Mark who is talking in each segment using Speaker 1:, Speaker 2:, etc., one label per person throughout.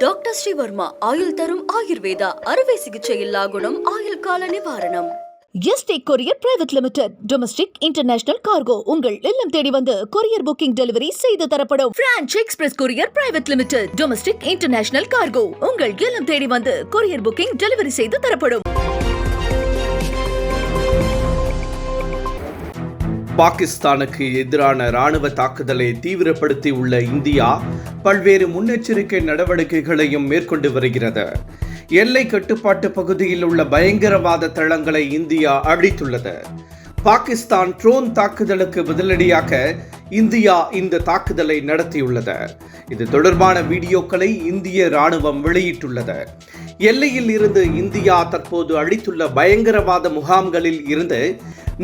Speaker 1: Doctor Sreevarma ஆயுள் தரும் ஆயுர்வேதா அறுவை சிகிச்சை இல்லா குணம் ஆயுள் கால நிவாரணம்.
Speaker 2: Yesterday courier private limited domestic international cargo உங்கள் இல்லம் தேடி வந்து கொரியர் புக்கிங் டெலிவரி செய்து தரப்படும். Branch express courier private limited domestic international cargo உங்கள் இல்லம் தேடி வந்து கொரியர் புக்கிங் டெலிவரி செய்து தரப்படும்.
Speaker 3: பாகிஸ்தானுக்கு எதிரான ராணுவ தாக்குதலை தீவிரப்படுத்தி உள்ள இந்தியா பல்வேறு முன்னெச்சரிக்கை நடவடிக்கைகளையும் மேற்கொண்டு வருகிறது. எல்லை கட்டுப்பாட்டு பகுதியில் உள்ள பயங்கரவாத தளங்களை இந்தியா அழித்துள்ளது. பாகிஸ்தான் ட்ரோன் தாக்குதலுக்கு பதிலடியாக இந்தியா இந்த தாக்குதலை நடத்தியுள்ளது. இது தொடர்பான வீடியோக்களை இந்திய ராணுவம் வெளியிட்டுள்ளது. எல்லையில் இருந்து இந்தியா தற்போது அழித்துள்ள பயங்கரவாத முகாம்களில் இருந்து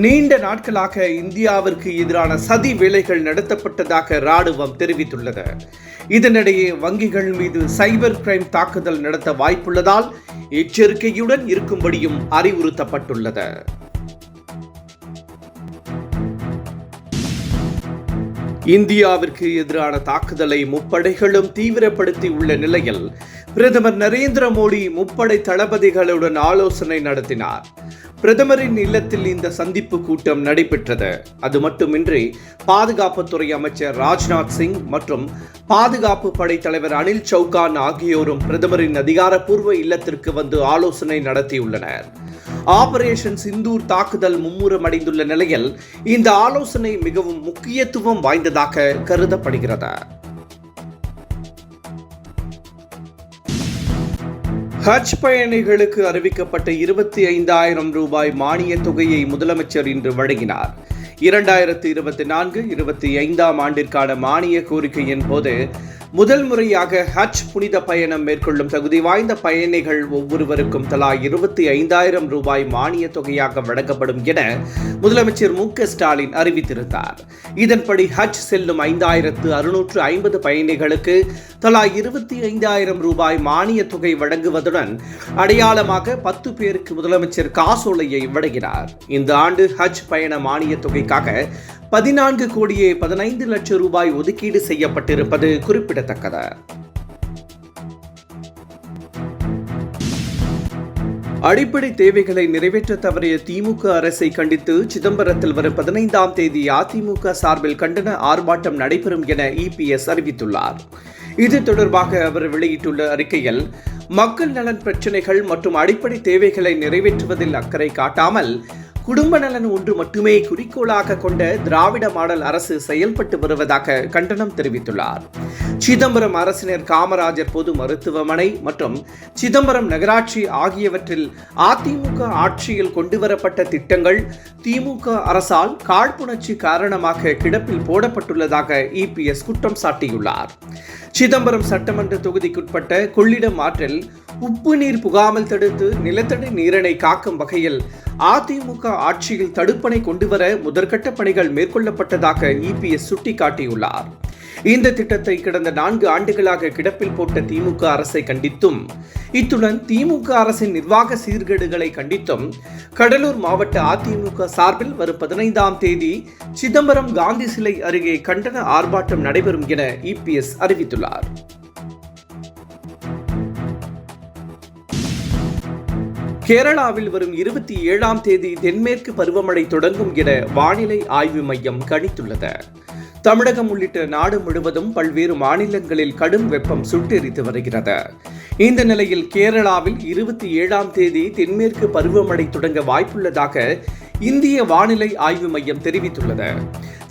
Speaker 3: நீண்ட நாட்களாக இந்தியாவிற்கு எதிரான சதி வேலைகள் நடத்தப்பட்டதாக ராணுவம் தெரிவித்துள்ளது. இதனிடையே வங்கிகள் மீது சைபர் கிரைம் தாக்குதல் நடத்த வாய்ப்புள்ளதால் எச்சரிக்கையுடன் இருக்கும்படியும் அறிவுறுத்தப்பட்டுள்ளது. இந்தியாவிற்கு எதிரான தாக்குதலை முப்படைகளும் தீவிரப்படுத்தி உள்ள நிலையில் பிரதமர் நரேந்திர மோடி முப்படை தளபதிகளுடன் ஆலோசனை நடத்தினார். பிரதமரின் இல்லத்தில் இந்த சந்திப்பு கூட்டம் நடைபெற்றது. அது மட்டுமின்றி பாதுகாப்புத்துறை அமைச்சர் ராஜ்நாத் சிங் மற்றும் பாதுகாப்பு படை தலைவர் அனில் சௌகான் ஆகியோரும் பிரதமரின் அதிகாரப்பூர்வ இல்லத்திற்கு வந்து ஆலோசனை நடத்தியுள்ளனர். ஆபரேஷன் சிந்தூர் தாக்குதல் மும்முரமடைந்துள்ள நிலையில் இந்த ஆலோசனை மிகவும் முக்கியத்துவம் வாய்ந்ததாக கருதப்படுகிறது. ஹஜ் பயணிகளுக்கு அறிவிக்கப்பட்ட 25,000 ரூபாய் மானிய தொகையை முதலமைச்சர் இன்று வழங்கினார். 2024-25 ஆண்டிற்கான மானிய கோரிக்கையின் போது முதல் முறையாக ஹஜ் புனித பயணம் மேற்கொள்ளும் தகுதி வாய்ந்த பயணிகள் ஒவ்வொருவருக்கும் தலா 25,000 ரூபாய் மானிய தொகையாக வழங்கப்படும் என முதலமைச்சர் மு.க.ஸ்டாலின் அறிவித்திருந்தார். இதன்படி ஹஜ் செல்லும் 5,650 பயணிகளுக்கு தலா 25,000 ரூபாய் மானிய தொகை வழங்குவதுடன் அடையாளமாக 10 பேருக்கு முதலமைச்சர் காசோலையை வழங்கினார். இந்த ஆண்டு ஹஜ் பயண மானிய தொகைக்காக 14,15,00,000 ரூபாய் ஒதுக்கீடு செய்யப்பட்டிருப்பது குறிப்பிடத்தக்கது. அடிப்படை தேவைகளை நிறைவேற்ற தவறிய திமுக அரசை கண்டித்து சிதம்பரத்தில் வரும் 15ஆம் தேதி அதிமுக சார்பில் கண்டன ஆர்ப்பாட்டம் நடைபெறும் என இபிஎஸ் அறிவித்துள்ளார். இது தொடர்பாக அவர் வெளியிட்டுள்ள அறிக்கையில், மக்கள் நலன் பிரச்சினைகள் மற்றும் அடிப்படை தேவைகளை நிறைவேற்றுவதில் அக்கறை காட்டாமல் குடும்ப நலன் ஒன்று மட்டுமே குறிக்கோளாக கொண்ட திராவிட மாடல் அரசு செயல்பட்டு வருவதாக கண்டனம் தெரிவித்துள்ளார். சிதம்பரம் அரசினர் காமராஜர் பொது மருத்துவமனை மற்றும் சிதம்பரம் நகராட்சி ஆகியவற்றில் அதிமுக ஆட்சியில் கொண்டுவரப்பட்ட திட்டங்கள் திமுக அரசால் காழ்ப்புணர்ச்சி காரணமாக கிடப்பில் போடப்பட்டுள்ளதாக இபிஎஸ் குற்றம் சாட்டியுள்ளார். சிதம்பரம் சட்டமன்ற தொகுதிக்குட்பட்ட கொள்ளிடம் ஆற்றில் உப்பு நீர் புகாமல் தடுத்து நிலத்தடி நீரினை காக்கும் வகையில் அதிமுக ஆட்சியில் தடுப்பணை கொண்டுவர முதற்கட்ட பணிகள் மேற்கொள்ளப்பட்டதாக இபிஎஸ் சுட்டிக்காட்டியுள்ளார். இந்த திட்டத்தை கடந்த 4 ஆண்டுகளாக கிடப்பில் போட்ட திமுக அரசை கண்டித்தும், இத்துடன் திமுக அரசின் நிர்வாக சீர்கேடுகளை கண்டித்தும் கடலூர் மாவட்ட அதிமுக சார்பில் வரும் 15ஆம் தேதி சிதம்பரம் காந்தி சிலை அருகே கண்டன ஆர்ப்பாட்டம் நடைபெறும் என இபிஎஸ் அறிவித்துள்ளார். கேரளாவில் வரும் 27ஆம் தேதி தென்மேற்கு பருவமழை தொடங்கும் என வானிலை ஆய்வு மையம் கணித்துள்ளது. தமிழகம் உள்ளிட்ட நாடு முழுவதும் பல்வேறு மாநிலங்களில் கடும் வெப்பம் சுட்டெரித்து வருகிறது. இந்த நிலையில் கேரளாவில் 27ஆம் தேதி தென்மேற்கு பருவமழை தொடங்க வாய்ப்புள்ளதாக இந்திய வானிலை ஆய்வு மையம் தெரிவித்துள்ளது.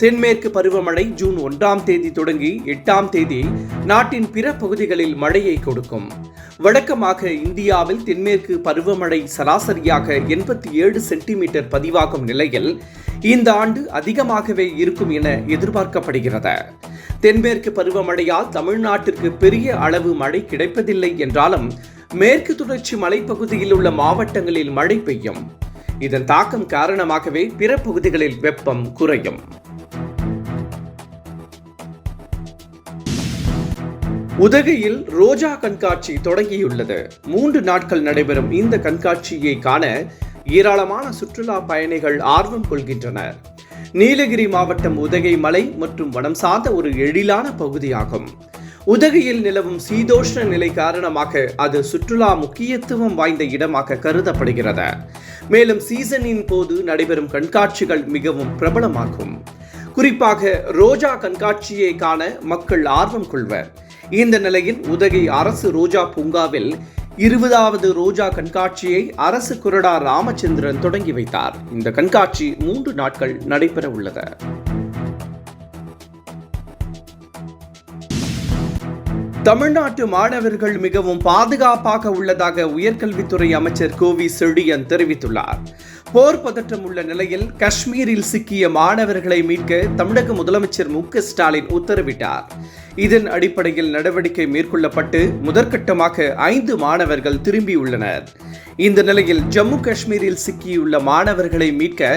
Speaker 3: தென்மேற்கு பருவமழை ஜூன் 1ஆம் தேதி தொடங்கி 8ஆம் தேதி நாட்டின் பிற பகுதிகளில் மழையை கொடுக்கும். வழக்கமாக இந்தியாவில் தென்மேற்கு பருவமழை சராசரியாக 87 சென்டிமீட்டர் பதிவாகும் நிலையில் இந்த ஆண்டு அதிகமாகவே இருக்கும் என எதிர்பார்க்கப்படுகிறது. தென்மேற்கு பருவமழையால் தமிழ்நாட்டிற்கு பெரிய அளவு மழை கிடைப்பதில்லை என்றாலும் மேற்கு தொடர்ச்சி மலைப்பகுதியில் உள்ள மாவட்டங்களில் மழை பெய்யும். இதன் தாக்கம் காரணமாகவே பிற பகுதிகளில் வெப்பம் குறையும். உதகையில் ரோஜா கண்காட்சி தொடங்கியுள்ளது. 3 நாட்கள் நடைபெறும் இந்த கண்காட்சியை காண ஏராளமான சுற்றுலா பயணிகள் ஆர்வம் கொள்கின்றனர். நீலகிரி மாவட்டம் உதகை மலை மற்றும் வனம் சார்ந்த ஒரு எழிலான பகுதியாகும். உதகையில் நிலவும் சீதோஷ்ண நிலை காரணமாக அது சுற்றுலா முக்கியத்துவம் வாய்ந்த இடமாக கருதப்படுகிறது. மேலும் சீசனின் போது நடைபெறும் கண்காட்சிகள் மிகவும் பிரபலமாகும். குறிப்பாக ரோஜா கண்காட்சியை காண மக்கள் ஆர்வம் கொள்வர். இந்த நிலையில் உதகை அரசு ரோஜா பூங்காவில் 20வது ரோஜா கண்காட்சியை அரசு கொறடா ராமச்சந்திரன் தொடங்கி வைத்தார். இந்த கண்காட்சி 3 நாட்கள் நடைபெற உள்ளது. தமிழ்நாட்டு மாணவர்கள் மிகவும் பாதுகாப்பாக உள்ளதாக உயர்கல்வித்துறை அமைச்சர் கோவி செழியன் தெரிவித்துள்ளார். போர் பதற்றம் உள்ள நிலையில் காஷ்மீரில் சிக்கிய மாணவர்களை மீட்க தமிழக முதலமைச்சர் மு.க. ஸ்டாலின் உத்தரவிட்டார். இதன் அடிப்படையில் நடவடிக்கை மேற்கொள்ளப்பட்டு முதற்கட்டமாக 5 மாணவர்கள் திரும்பியுள்ளனர். இந்த நிலையில் ஜம்மு காஷ்மீரில் சிக்கியுள்ள மாணவர்களை மீட்க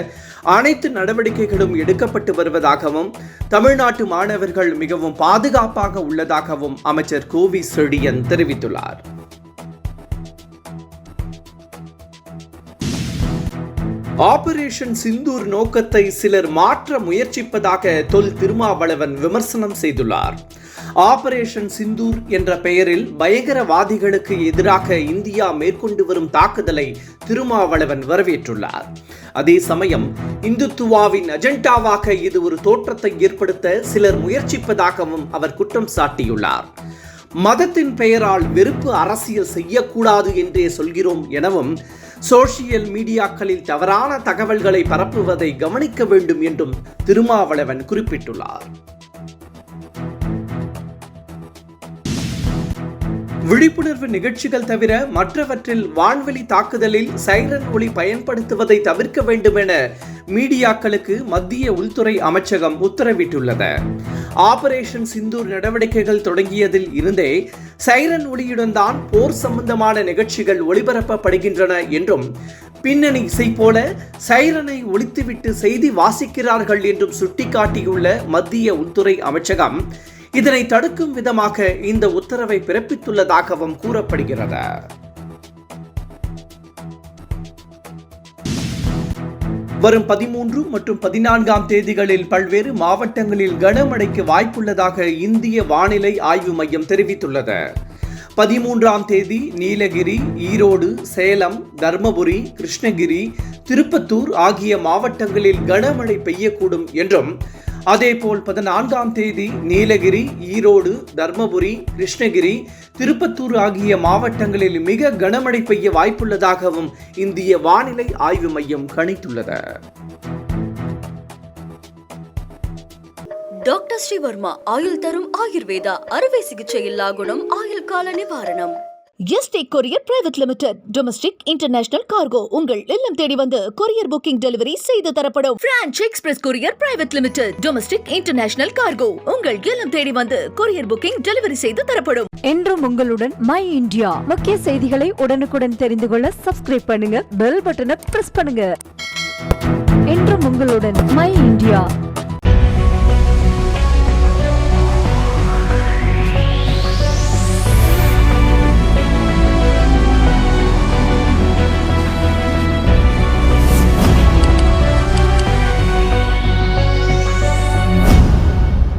Speaker 3: அனைத்து நடவடிக்கைகளும் எடுக்கப்பட்டு வருவதாகவும் தமிழ்நாட்டு மாணவர்கள் மிகவும் பாதுகாப்பாக உள்ளதாகவும் அமைச்சர் கோவி செழியன் தெரிவித்துள்ளார். ஆபரேஷன் சிந்தூர் நோக்கத்தை சிலர் மாற்ற முயற்சிப்பதாக தொல் திருமாவளவன் விமர்சனம் செய்துள்ளார். ஆபரேஷன் சிந்தூர் என்ற பெயரில் பயங்கரவாதிகளுக்கு எதிராக இந்தியா மேற்கொண்டு வரும் தாக்குதலை திருமாவளவன் வரவேற்றுள்ளார். அதே சமயம் இந்துத்துவாவின் அஜெண்டாவாக இது ஒரு தோற்றத்தை ஏற்படுத்த சிலர் முயற்சிப்பதாகவும் அவர் குற்றம் சாட்டியுள்ளார். மதத்தின் பெயரால் வெறுப்பு அரசியல் செய்யக்கூடாது என்றே சொல்கிறோம் எனவும் சோசியல் மீடியாக்களில் தவறான தகவல்களை பரப்புவதை கவனிக்க வேண்டும் என்றும் திருமாவளவன் குறிப்பிட்டுள்ளார். விழிப்புணர்வு நிகழ்ச்சிகள் தவிர மற்றவற்றில் வான்வெளி தாக்குதலில் சைரன் ஒலி பயன்படுத்துவதை தவிர்க்க வேண்டும் என மீடியாக்களுக்கு மத்திய உள்துறை அமைச்சகம் உத்தரவிட்டுள்ளது. ஆபரேஷன் சிந்தூர் நடவடிக்கைகள் தொடங்கியதில் இருந்தே சைரன் ஒலியுடன் தான் போர் சம்பந்தமான நிகழ்ச்சிகள் ஒளிபரப்பப்படுகின்றன என்றும் பின்னணி இசை போல சைரனை ஒலித்துவிட்டு செய்தி வாசிக்கிறார்கள் என்றும் சுட்டிக்காட்டியுள்ள மத்திய உள்துறை அமைச்சகம் இதனை தடுக்கும் விதமாக இந்த உத்தரவை பிறப்பித்துள்ளதாகவும் கூறப்படுகிறது. வரும் 13 மற்றும் 14ஆம் தேதிகளில் பல்வேறு மாவட்டங்களில் கனமழைக்கு வாய்ப்புள்ளதாக இந்திய வானிலை ஆய்வு மையம் தெரிவித்துள்ளது. 13ஆம் தேதி நீலகிரி, ஈரோடு, சேலம், தர்மபுரி, கிருஷ்ணகிரி, திருப்பத்தூர் ஆகிய மாவட்டங்களில் கனமழை பெய்யக்கூடும் என்றும் அதேபோல் 14ஆம் தேதி நீலகிரி, ஈரோடு, தர்மபுரி, கிருஷ்ணகிரி, திருப்பத்தூர் ஆகிய மாவட்டங்களில் மிக கனமழை பெய்ய வாய்ப்புள்ளதாகவும் இந்திய வானிலை ஆய்வு மையம் கணித்துள்ளது.
Speaker 1: டாக்டர் ஸ்ரீவர்மா ஆயுள் தரும் ஆயுர்வேதா அறுவை சிகிச்சை இல்லா குணம் ஆயுள் கால நிவாரணம்.
Speaker 2: Yesterday courier private limited domestic international cargo உங்கள் இல்லம் தேடி வந்து கொரியர் புக்கிங் டெலிவரி செய்து தரப்படும். Branch express courier private limited domestic international cargo உங்கள் இல்லம் தேடி வந்து கொரியர் புக்கிங் டெலிவரி செய்து தரப்படும்.
Speaker 4: என்றும் உங்களுடன் மை இந்தியா. முக்கிய செய்திகளை உடனுக்குடன் தெரிந்து கொள்ள சப்ஸ்கிரைப் பண்ணுங்க, பெல் பட்டனை பிரஸ் பண்ணுங்க. என்றும் உங்களுடன் மை இந்தியா.